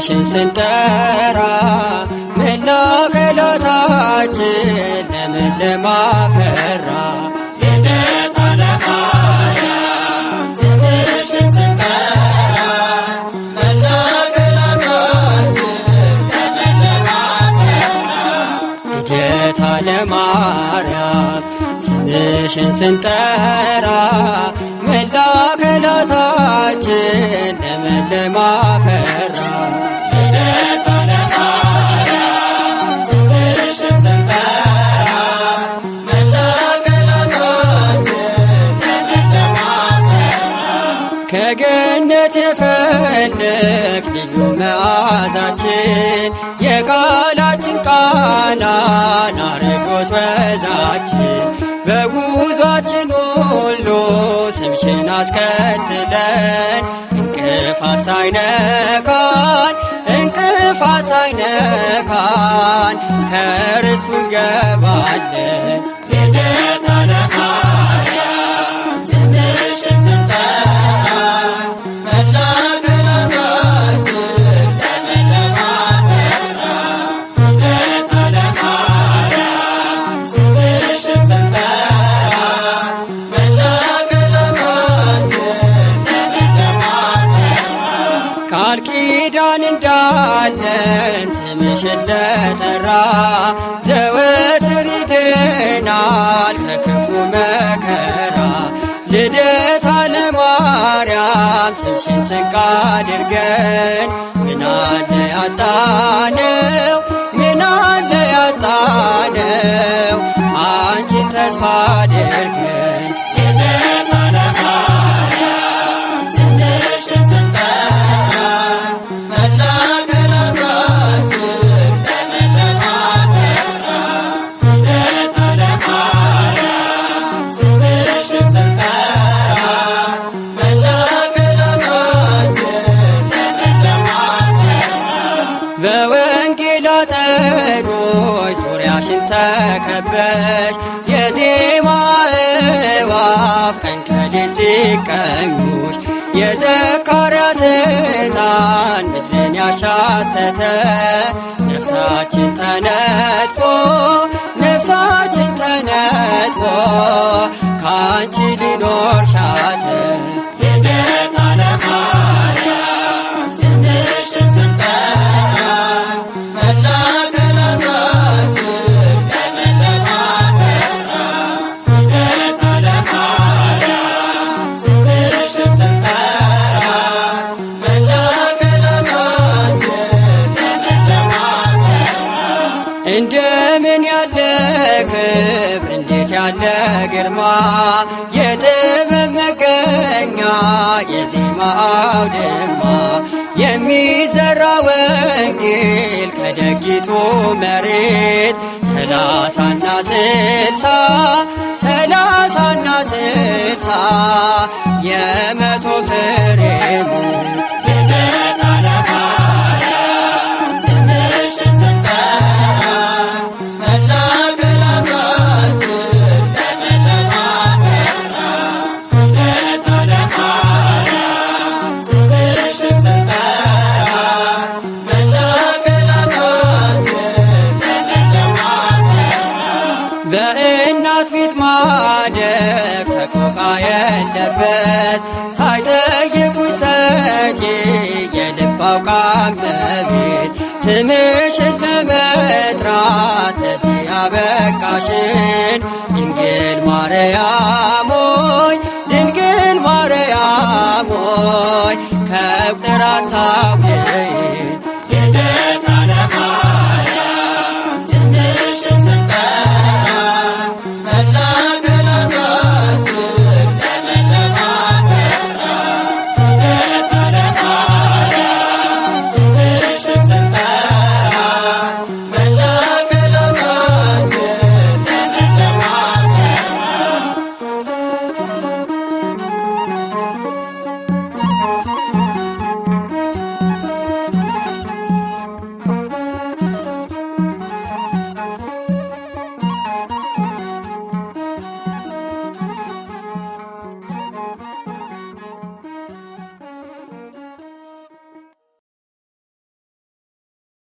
ስምሽን ስንጠራ መላ አካላታችን ለምለም አፈራ። ልደታ ለማርያም ስምሽን ስንጠራ መላ አካላታችን ለምለም አፈራ። ልደታ ለማርያም ስምሽን ስንጠራ መላ አካላታችን ለምለም አፈራ። ልደታ ለማርያም ስምሽን ስንጠራ መላ አካላታችን ለምለም አፈራ። ከገነት የፈለቅሽ ልዩ መዓዛችን የቃላችን ቃና ናርዶስ ወዛችን በጉዟችን ሁሉ ስምሽን አስከትለን እንቅፋት ሳይነካን ከርስቱ እንገባለን። ልደታ ለማርያም ስምሽን ስንጠራ መላ አካላታችን ለምለም አፈራ። ልደታ ለማርያም ስምሽን ስንጠራ መላ አካላታችን ለምለም አፈራ። ቃል ኪዳን እንዳለን ስምሽን ለጠራ ዘወትር ይድናል ከክፉ መከራ። ልደታ ለማርያም ስምሽን ስንቅ አድርገን ምናለ ያጣነው አንቺን ተስፋ አድርገን። ልደታ ለማርያም ስምሽን ስንጠራ መላ አካላታችን ለምለም አፈራ። ልደታ ለማርያም ስምሽን ስንጠራ መላ አካላታችን ለምለም አፈራ። በወንጌል አጸዶች ዙሪያሽን ተከበሽ የዜማ እዋፍ ቀን ከሌት ሲቀኙሽ የዘካርያስ ዕጣን ምድርን ያሻተተ ነፍሳችን ተነጥቆ ከአንቺ ሊኖር ሻተ። ልደታ ለማርያም ስምሽን ስንጠራ መላ አካላታችን ለምለም አፈራ። ልደታ ለማርያም ስምሽን ስንጠራ መላ አካላታችን ለምለም አፈራ። እንደምን ያለ ክብር እንዴት ያለ ግርማ የጥበብ መገኛ የዜማ አውድማ የሚዘራ ወንጌል ከደጊቱ መሬት 30 የመቶ ፍሬ ልደታ ለማርያም ስምሽን ስንጠራ መላ አካላታችን ለምለም አፈራ። ልደታ ለማርያም ስምሽን ስንጠራ መላ አካላታችን ለምለም አፈራ። በእናት ፊት ማደግ ሰቆቃ የለበት ሳይጠይቁሽ ሰጪ የልብ አውቃም እመቤት ስምሽን ለመጥራት ለዚህ ያበቃሽን ድንግል ማርያም ሆይ ከቁጥር